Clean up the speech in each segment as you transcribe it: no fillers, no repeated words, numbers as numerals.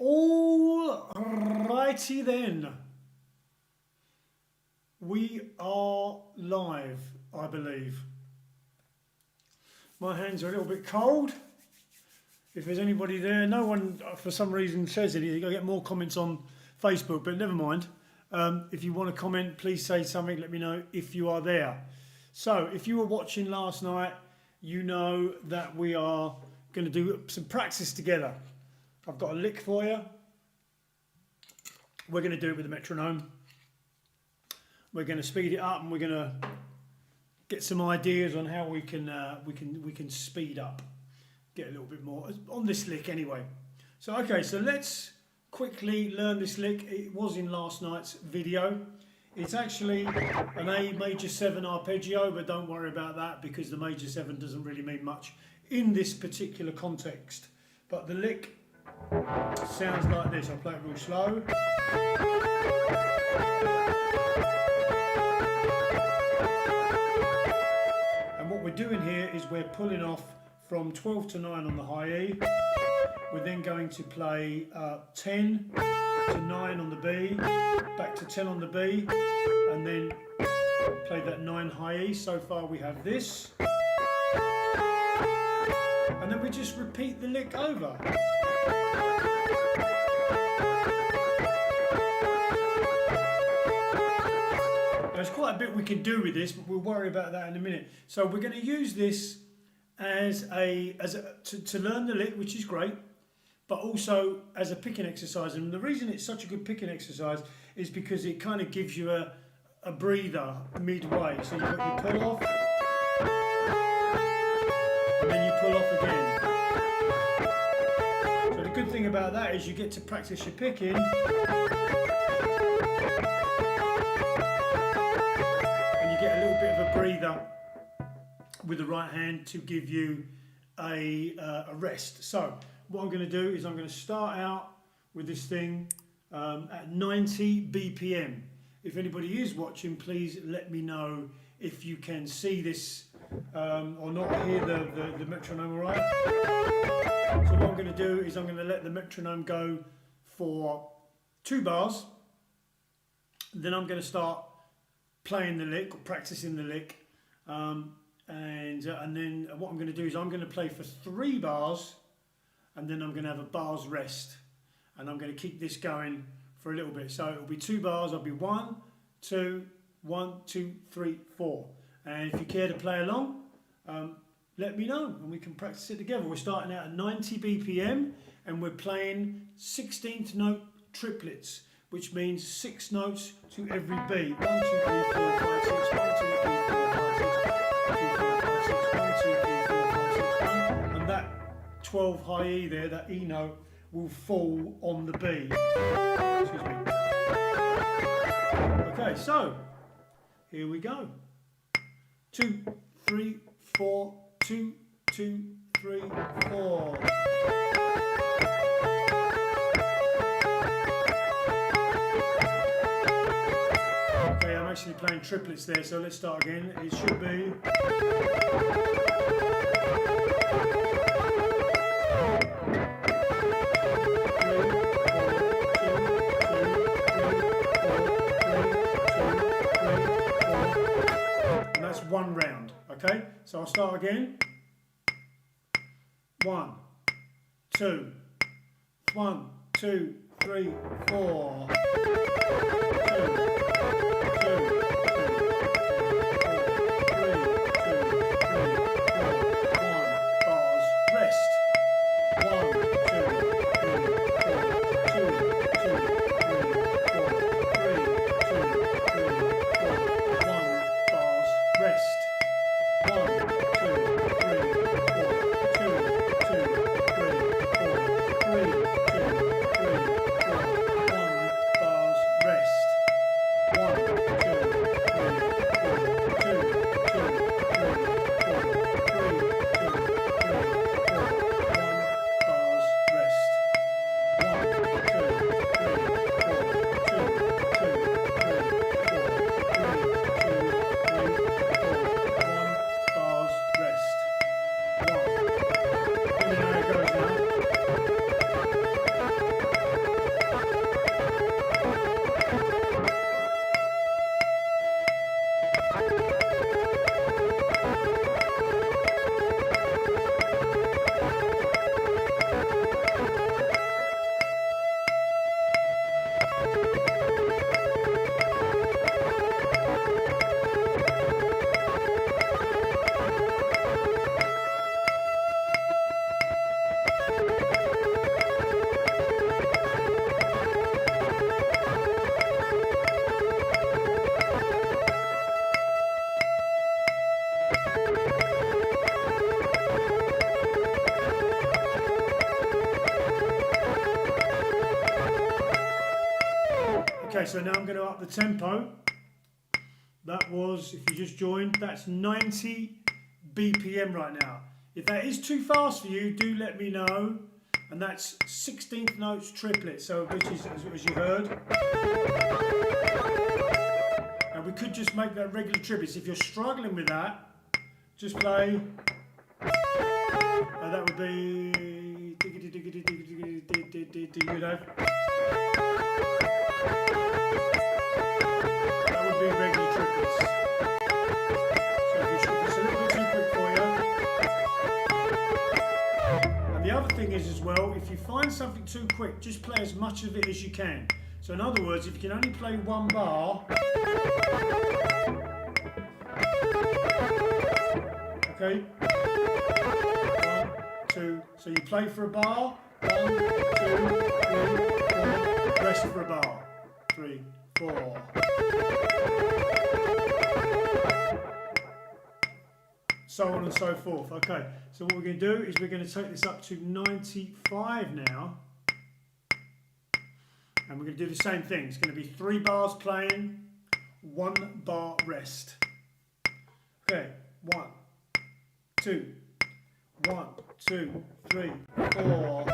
All righty then. We are live, I believe. My hands are a little bit cold. If there's anybody there, no one for some reason says anything. I get more comments on Facebook, but never mind. If you want to comment, please say something. Let me know if you are there. So, if you were watching last night, you know that we are going to do some practice together. I've got a lick for you. We're going to do it with a metronome. We're going to speed it up, and we're going to get some ideas on how we can speed up, get a little bit more on this lick anyway. So okay, so let's quickly learn this lick. It was in last night's video. It's actually an A major 7 arpeggio, but don't worry about that because the major 7 doesn't really mean much in this particular context. But the lick sounds like this. I'll play it real slow. And what we're doing here is we're pulling off from 12 to 9 on the high E. We're then going to play 10 to 9 on the B, back to 10 on the B, and then play that 9 high E. So far we have this. And then we just repeat the lick over. There's quite a bit we can do with this, but we'll worry about that in a minute. So we're going to use this to learn the lick, which is great, but also as a picking exercise. And the reason it's such a good picking exercise is because it kind of gives you a breather midway. So you've got your pull off, and then you pull off again. So the good thing about that is you get to practice your picking. Get a little bit of a breather with the right hand to give you a rest. So what I'm going to do is I'm going to start out with this thing at 90 BPM. If anybody is watching, please let me know if you can see this or not, hear the metronome all right. So what I'm going to do is I'm going to let the metronome go for 2 bars. Then I'm going to start playing the lick, or practicing the lick, and then what I'm going to do is I'm going to play for 3 bars, and then I'm going to have a bar's rest, and I'm going to keep this going for a little bit. So it'll be 2 bars. I'll be 1, 2, 1, 2, 3, 4. And if you care to play along, let me know, and we can practice it together. We're starting out at 90 BPM, and we're playing 16th note triplets, which means 6 notes to every beat. 1, 2, 3, 4, 5, 6, 1, 2, 3, 4, 5, 6, 1, 2, 3, 4, 5, 6, 1. And that 12 high E there, that E note, will fall on the B. Excuse me. Okay, so here we go. 2, 3, 4, 2, 2, 3, 4. Actually playing triplets there, so let's start again. It should be and that's 1 round. Okay, so I'll start again. 1, 2, 1, 2, 3, 4. 2. Rest. 1, 2, Okay, so now I'm going to up the tempo. That was, if you just joined, that's 90 BPM right now. If that is too fast for you, do let me know. And that's 16th notes triplet, so which is, as you heard. And we could just make that regular triplets. If you're struggling with that, just play. That would be, you know. That would be regular triplets. So if it's a little bit too quick for you. And the other thing is as well, if you find something too quick, just play as much of it as you can. So in other words, if you can only play one bar, okay, 1, 2, so you play for a bar, 1, 2, 3, 4, rest for a bar, 3, 4. So on and so forth. Okay, so what we're going to do is we're going to take this up to 95 now. And we're going to do the same thing. It's going to be 3 bars playing, 1 bar rest. Okay, 1, 2, 1, 2, 3, 4.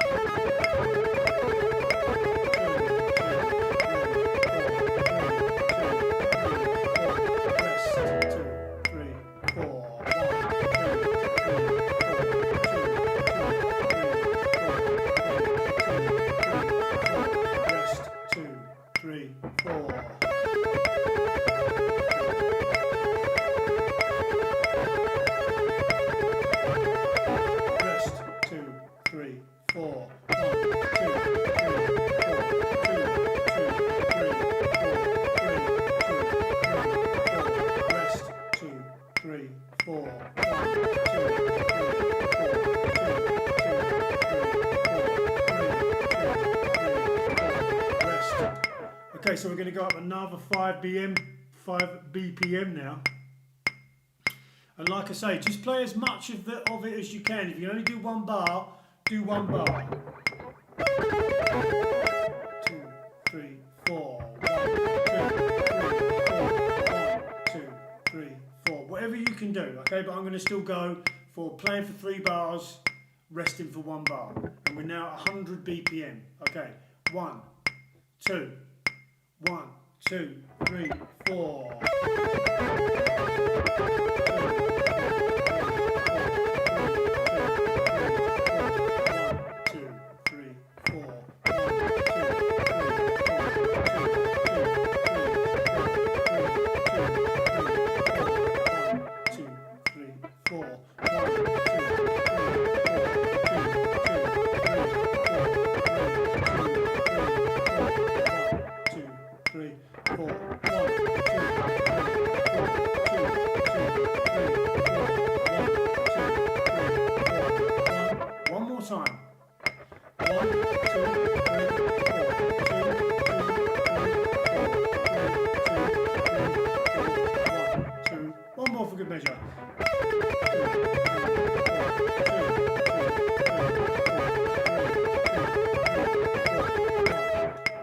Okay, so we're going to go up another 5 BPM now. And like I say, just play as much of it as you can. If you only do 1 bar, do 1 bar. 2, 3, 4. 1, 2, 3, 4. Whatever you can do, okay? But I'm going to still go for playing for 3 bars, resting for 1 bar. And we're now at 100 BPM. Okay, 1, 2. 1, 2, 3, 4.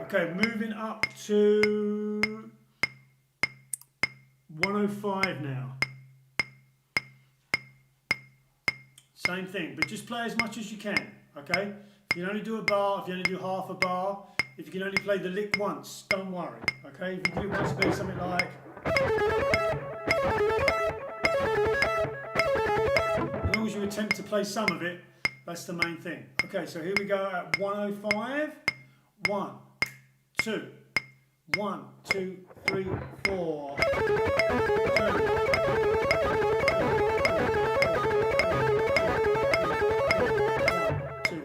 Okay, moving up to 105 now. Same thing, but just play as much as you can, okay? If you can only do a bar, if you only do half a bar, if you can only play the lick once, don't worry, okay? If you do it once, it'll be something like... As long as you attempt to play some of it, that's the main thing. Okay, so here we go at 105. 1, 2, 1, 2, 3, 4. 1, 2,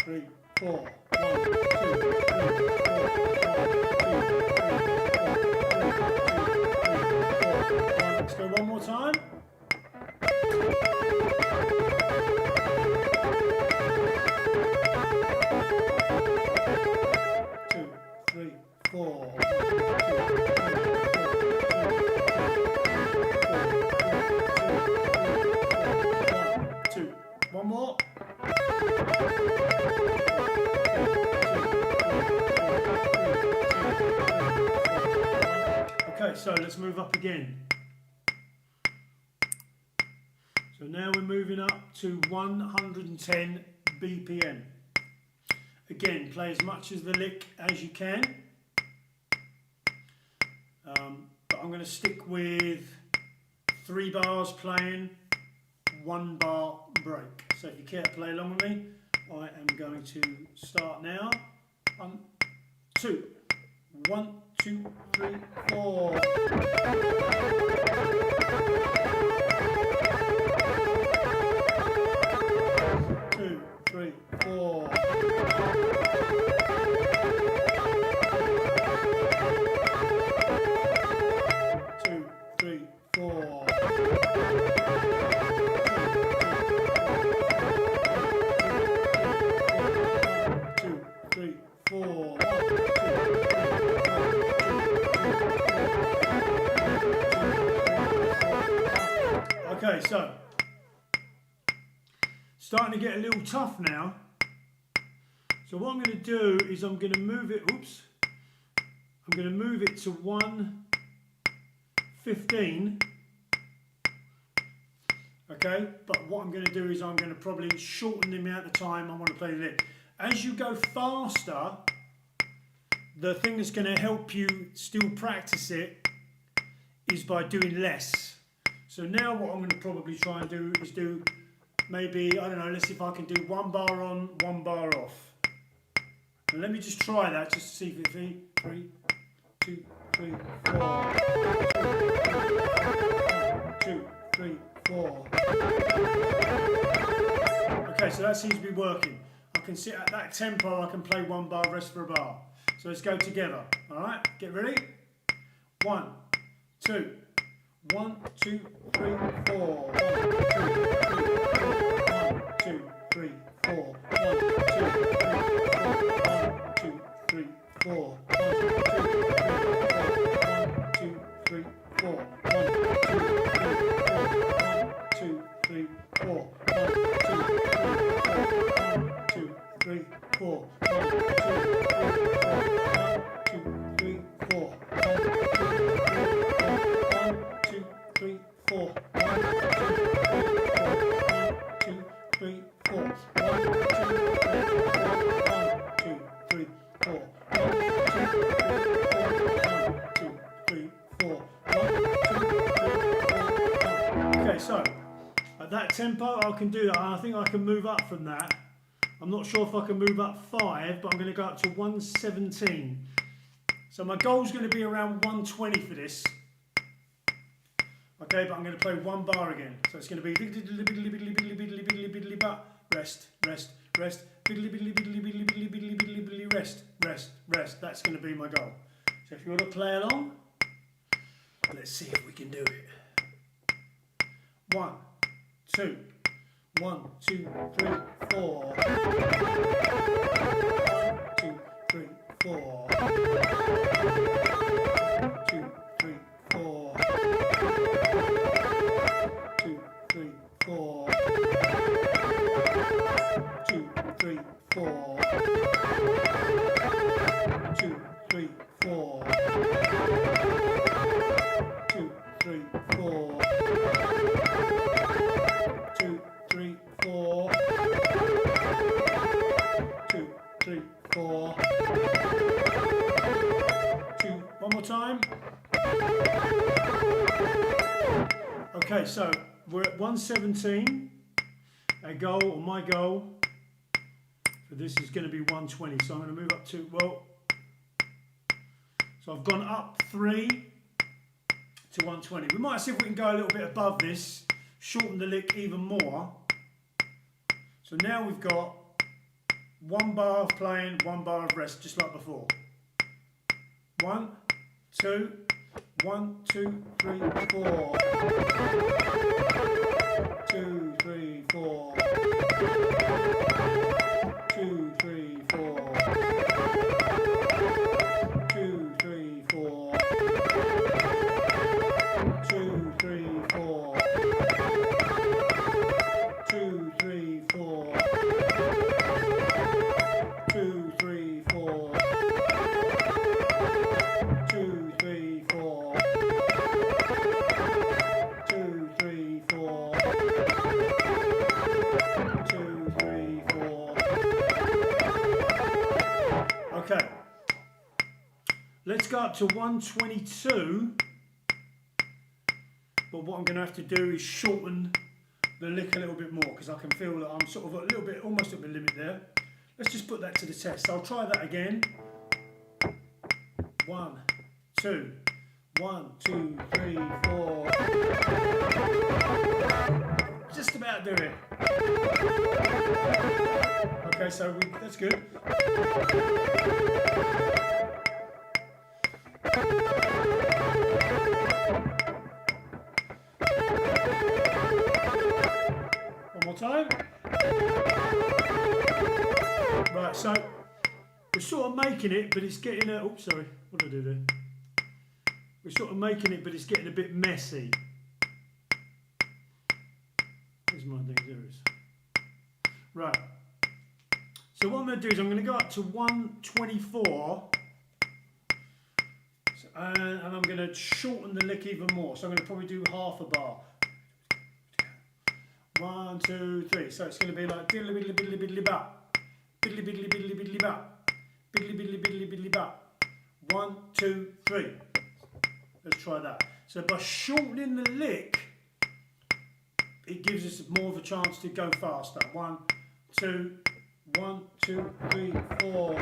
3, 4. so let's move up again. So now we're moving up to 110 BPM. Again, play as much as the lick as you can. But I'm going to stick with 3 bars playing, 1 bar break. So if you care to play along with me, I am going to start now. 1, 2, 1, 2, 3, 4. 2, 3, 4. 2, 3, 4. 2, 3, 4. Okay, so starting to get a little tough now. So what I'm going to do is I'm going to move it. Oops. I'm going to move it to 1:15. Okay, but what I'm going to do is I'm going to probably shorten the amount of time I want to play the lick. As you go faster, the thing that's going to help you still practice it is by doing less. So now what I'm going to probably try and do is do maybe, I don't know, let's see if I can do 1 bar on, 1 bar off. And let me just try that just to see if it's 3, 2, 3, 4. 2, 3, 4. Okay, so that seems to be working. I can sit at that tempo, I can play 1 bar, rest for a bar. So let's go together. Alright, get ready? 1, 2, 1, 2, 3, 4. 1, 2, 3, 4. 1, 2, 3, 4. 1, 2, 3, 4. 1, 2, 3, 4. 1, 2, 3, 4. 1, 2, 3, 4. 1, 2, 3, 4. 1, 2, 3, 4. Okay, so at that tempo I can do that, and I think I can move up from that. I'm not sure if I can move up 5, but I'm going to go up to 117. So my goal is going to be around 120 for this. Okay, but I'm going to play 1 bar again. So it's going to be rest, rest, rest, rest, rest, rest. That's going to be my goal. So if you want to play along, let's see if we can do it. 1, 2, 1, 2, 3, 4. 1, 2, 3, 4. 2, 3, 4. 2, 3, 4. 2, 3, 4. 2, 3, 4. 2, 3, 4. 2, 3, 4. 2, 3, 4. 2, one more time. Okay, so we're at 117. Our goal, or my goal, for this is going to be 120. So I'm going to move up to, well, so I've gone up 3 to 120. We might see if we can go a little bit above this, shorten the lick even more. So now we've got 1 bar of playing, 1 bar of rest, just like before. 1, 2, 1, 2, 3, 4. 2, 3, 4. 2, 3, 4. 2, 3, 4. 2, 3, 4. 2, 3, 4. 2, 3, 4. 2, 3, 4. go up to 122, but what I'm going to have to do is shorten the lick a little bit more because I can feel that I'm sort of a little bit, almost at the limit there. Let's just put that to the test. So I'll try that again. 1, 2, 1, 2, 3, 4. Just about do it. Okay, so that's good. One more time. Right, so we're sort of making it, but it's getting a... Oops, sorry. What did I do there? We're sort of making it, but it's getting a bit messy. Where's my thing? There it is. Right. So what I'm going to do is I'm going to go up to 124. And I'm going to shorten the lick even more. So I'm going to probably do half a bar. 1, 2, 3. So it's going to be like diddly biddly biddly biddly bop. Biddly biddly biddly biddly bop. Biddly biddly biddly biddly bop. 1, 2, 3. Let's try that. So by shortening the lick, it gives us more of a chance to go faster. 1, 2, 1, 2, 3, 4.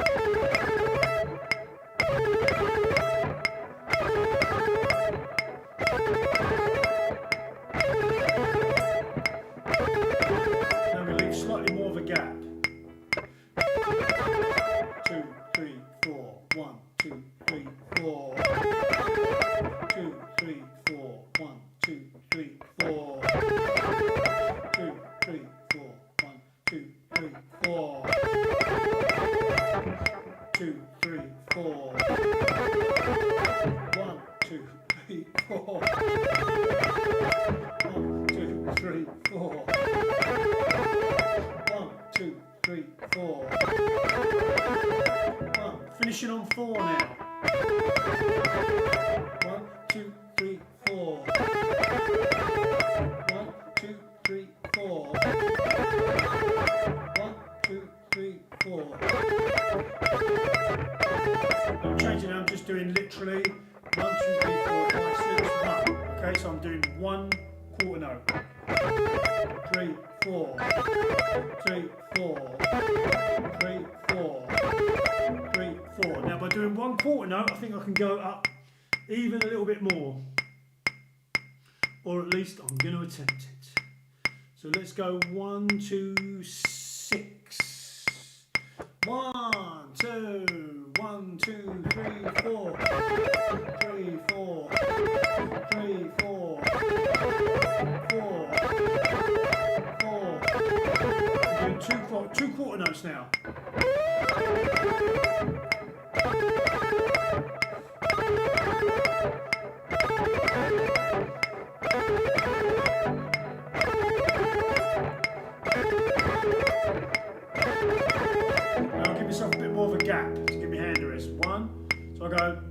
Now we leave slightly more of a gap. 2, 3, 4. 1, 2, 3, 4. 2, 3, 4. 1, 2, 3, 4. 2, 3, 4. 1, 2, 3, 4. 2, 3, 4. 1, 2, 3, 4. 1, 2, 3, 4. 1, 2, 3, 4. 1. Finishing on 4 now. 1, 2, 3, 4. 1, 2, 3, 4. 1, 2, 3, 4. I'm changing it, I'm just doing literally 1, 2, 3, 4, 5, 6, 1. Okay, so I'm doing 1 quarter note. 3, 4. 3, 4. 3, 4. 3, 4. Now by doing 1 quarter note, I think I can go up even a little bit more. Or at least I'm going to attempt it. So let's go 1, 2, 6. 1, 2, 1, 2, 3, 4. 3, 4. 3, 4. 4. 4. I'm doing 2 quarter notes now. Now give myself a bit more of a gap to give me hand a rest. 1. So I go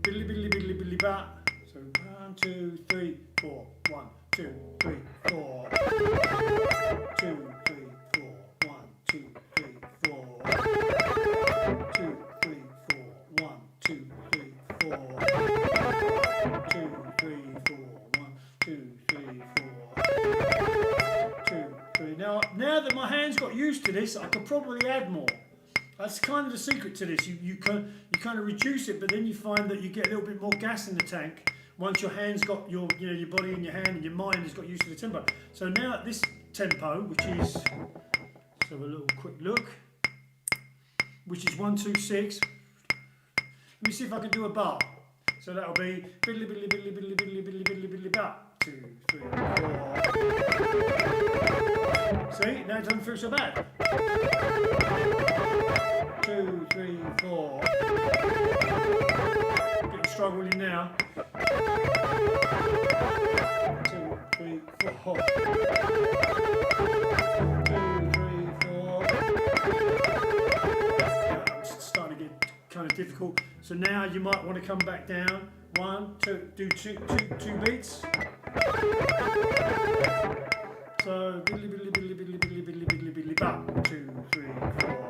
biddly biddly biddly biddly bat. So 1, 2, 3, 4. 1, 2, 3, 4. 2, 3, 4. 1, 2, 3, 4. 2, 3, 4. 1, 2, 3, 4. 2, 3, 4. 1, 2, 3, 4. 2, 3. Now that my hands got used to this, I could probably add more. That's kind of the secret to this. You kind of reduce it, but then you find that you get a little bit more gas in the tank once your hands got your body in your hand and your mind has got used to the tempo. So now at this tempo, which is, let's have a little quick look, which is 1, 2, 6. Let me see if I can do a bar. So that'll be biddly biddly biddly biddly biddly biddly biddly biddly bar. 2, 3, 4. See, now it doesn't feel so bad. 2, 3, 4. Getting struggling now. 2, 3, 4. 2, 3, 4. It's starting to get kind of difficult. So now you might want to come back down. 1, 2, do two beats. So biddly biddly biddly biddly biddly biddly biddly biddly bop. 2, 3, 4.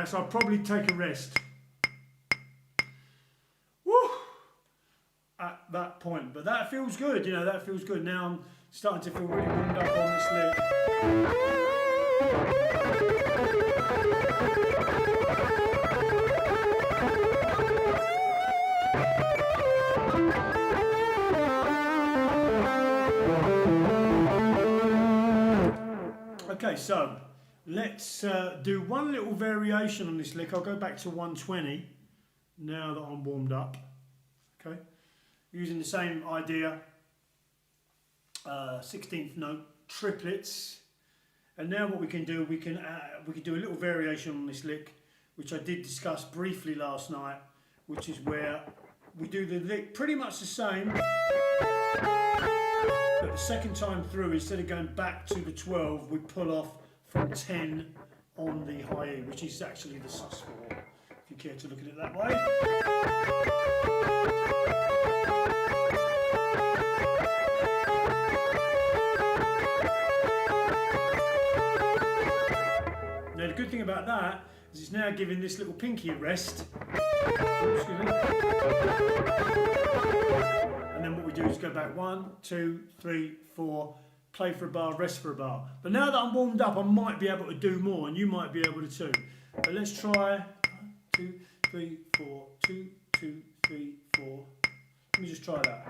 that, so I'll probably take a rest. Woo! At that point, but that feels good, you know, that feels good. Now I'm starting to feel really warmed up on this lick. Okay, so let's do one little variation on this lick. I'll go back to 120 now that I'm warmed up. Okay, using the same idea, 16th note triplets. And now what we can do, we can do a little variation on this lick, which I did discuss briefly last night, which is where we do the lick pretty much the same, but the second time through, instead of going back to the 12, we pull off from 10 on the high E, which is actually the sus4, if you care to look at it that way. Now the good thing about that is it's now giving this little pinky a rest. Excuse me. And then what we do is go back 1, 2, 3, 4, play for a bar, rest for a bar. But now that I'm warmed up, I might be able to do more, and you might be able to too. But let's try 1, 2, 3, 4, 2, 2, 3, 4. Let me just try that.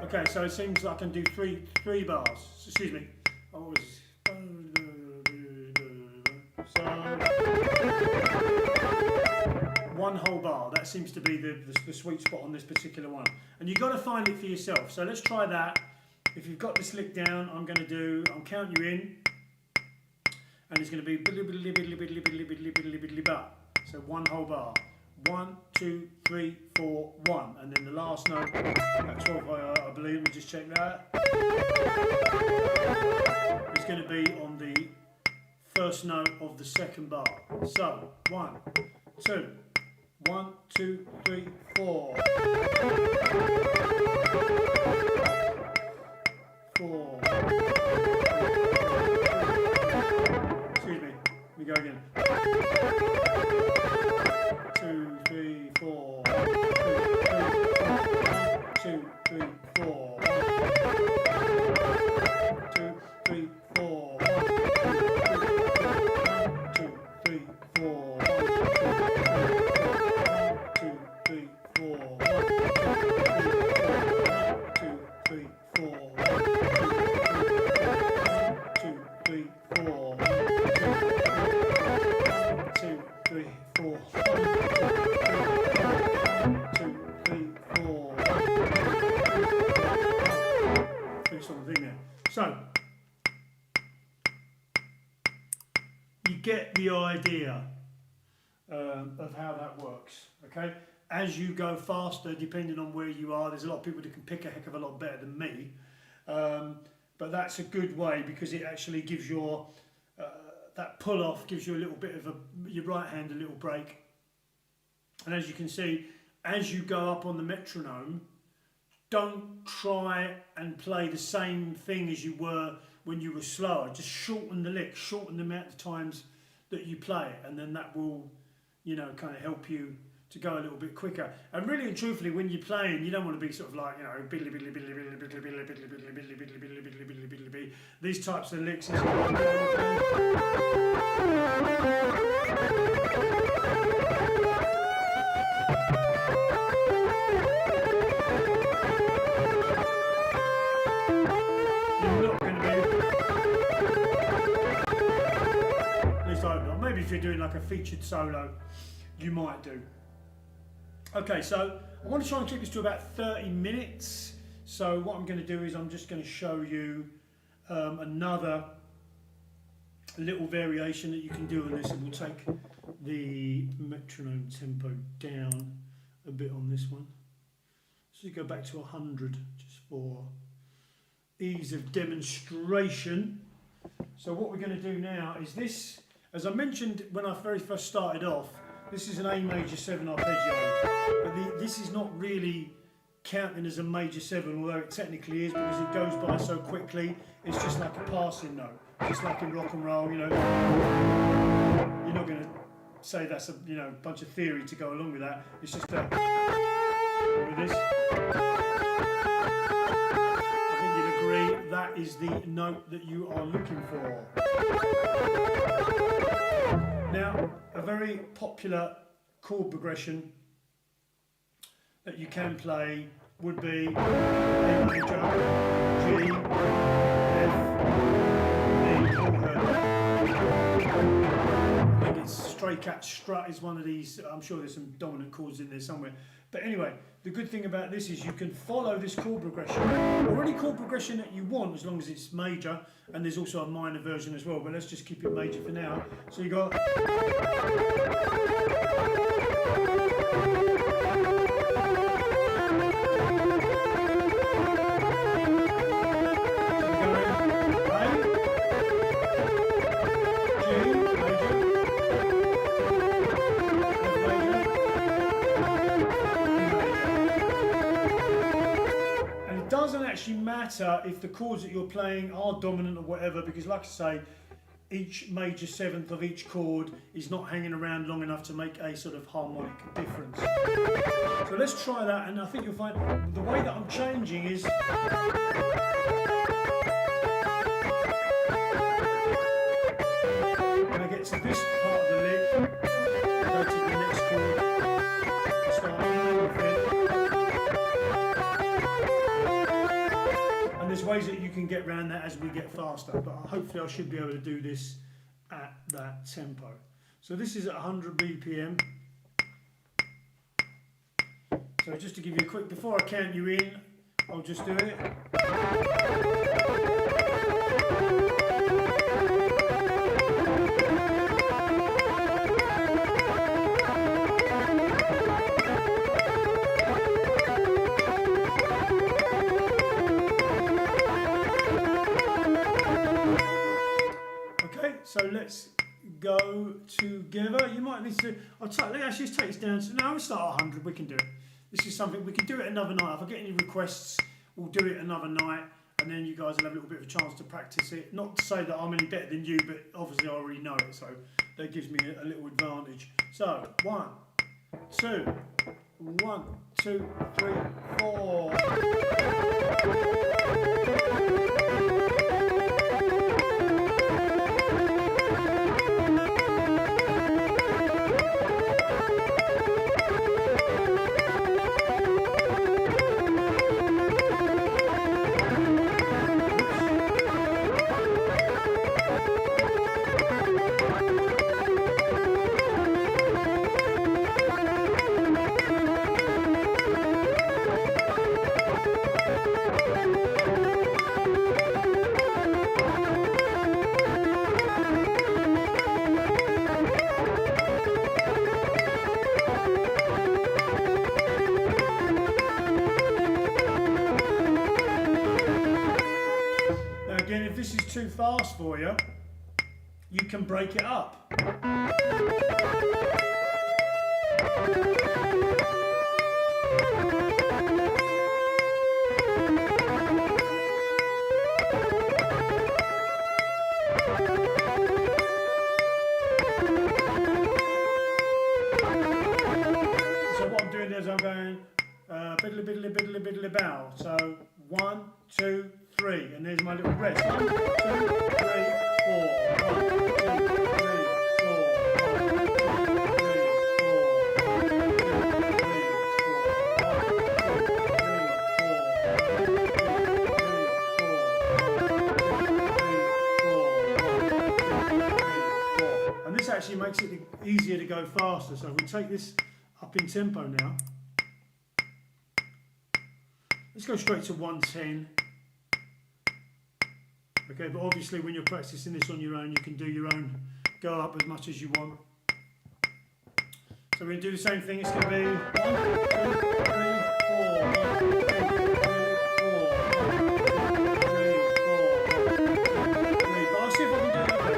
Okay, so it seems like I can do three bars. Excuse me. Oh, what was this? So, one whole bar. That seems to be the sweet spot on this particular one. And you've got to find it for yourself. So let's try that. If you've got this lick down, I'm counting you in. And it's going to be bar. So one whole bar. 1, 2, 3, 4, 1. And then the last note, at 12, I believe. Let me just check that. It's going to be on the first note of the second bar. So, 1, 2, 1, 2, 3, 4. 4. Excuse me. Let me go again. 2, 3, 4. 2, 3, 4. 2, 3, 4. 2, 3, 4. 2, 3, 4. 2, 3, 4. 2, 3, 4. 2, 3, 4. 2, 3, 4. Finish on the thing there. So, you get the idea of how that works, okay? As you go faster, depending on where you are, there's a lot of people that can pick a heck of a lot better than me, but that's a good way because it actually gives your that pull off gives you a little bit of your right hand a little break. And as you can see, as you go up on the metronome, don't try and play the same thing as you were when you were slower. Just shorten the lick, shorten the amount of times that you play it, and then that will, you know, kind of help you to go a little bit quicker. And really and truthfully, when you're playing, you don't want to be sort of like, you know, biddly biddly biddly biddly biddly biddly biddly biddly biddly biddly biddly biddly biddly biddly biddly. These types of licks. Maybe if you're doing like a featured solo, you might do. Okay, so I want to try and keep this to about 30 minutes. So what I'm going to do is I'm just going to show you another little variation that you can do on this, and we'll take the metronome tempo down a bit on this one. So you go back to 100 just for ease of demonstration. So what we're going to do now is this. As I mentioned when I very first started off, this is an A major 7 arpeggio, but this is not really counting as a major 7, although it technically is because it goes by so quickly. It's just like a passing note. just like in rock and roll, you know. You're not going to say that's a bunch of theory to go along with that. It's just with this. I think you'd agree that is the note that you are looking for. Now, a very popular chord progression that you can play would be A major, G, F, D, I think it's Stray Cat Strut is one of these. I'm sure there's some dominant chords in there somewhere. But anyway, the good thing about this is you can follow this chord progression, or any chord progression that you want, as long as it's major, and there's also a minor version as well, but let's just keep it major for now. So you got... matter if the chords that you're playing are dominant or whatever, because like I say, each major seventh of each chord is not hanging around long enough to make a sort of harmonic difference. So let's try that, and I think you'll find the way that I'm changing is when I get to this part of the lick, I go to the next chord, I start playing with it. There's ways that you can get around that as we get faster, but hopefully I should be able to do this at that tempo. So this is at 100 BPM. So just to give you a quick, before I count you in, I'll just do it. So let's go together. You might need to. Let's actually just take this down. So now we start at 100. We can do it. This is something we can do it another night. If I get any requests, we'll do it another night, and then you guys will have a little bit of a chance to practice it. Not to say that I'm any better than you, but obviously I already know it, so that gives me a little advantage. So 1, 2, 1, 2, 3, 4. Too fast for you, you can break it up. So what I'm doing is I'm going biddly biddly biddly biddly bow. So 1, 2, 3, and there's my little rest. 1, 2, 3, 4. 1, 2, 3, 4. And this actually makes it easier to go faster. So we take this up in tempo now. Let's go straight to 110. Okay, but obviously when you're practicing this on your own, you can do your own, go up as much as you want. So we're going to do the same thing. It's going to be 1, 2, 3, 4. 1, 2, 3, 4. 1, 2, 3, 4. 1, 2, 3. But I'll see if I can do it that way.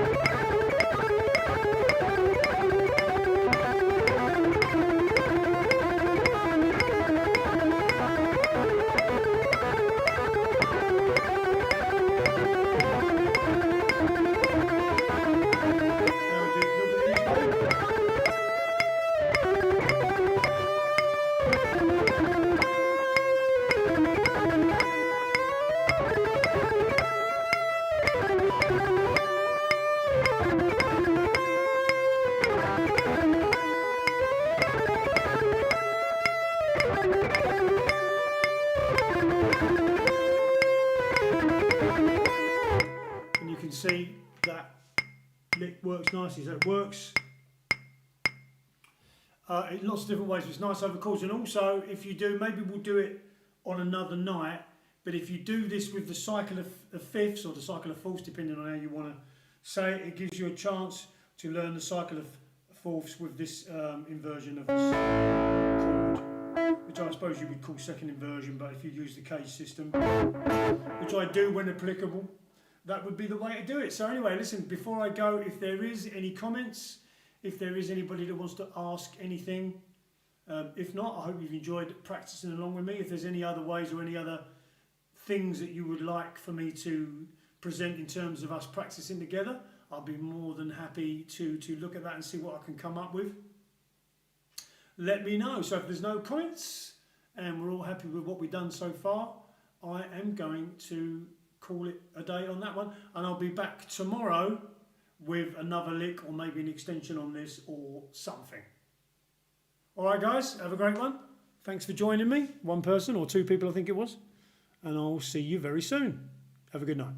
works nicely. So it works in lots of different ways. It's nice over chords. And also, if you do, maybe we'll do it on another night, but if you do this with the cycle of fifths or the cycle of fourths, depending on how you want to say it, it gives you a chance to learn the cycle of fourths with this inversion of this chord, which I suppose you would call second inversion, but if you use the cage system, which I do when applicable, that would be the way to do it. So anyway, listen, before I go, if there is any comments, if there is anybody that wants to ask anything, if not, I hope you've enjoyed practicing along with me. If there's any other ways or any other things that you would like for me to present in terms of us practicing together, I'll be more than happy to look at that and see what I can come up with. Let me know. So if there's no comments and we're all happy with what we've done so far, I am going to call it a day on that one, and I'll be back tomorrow with another lick or maybe an extension on this or something. Alright guys, have a great one. Thanks for joining me. One person or two people I think it was. And I'll see you very soon. Have a good night.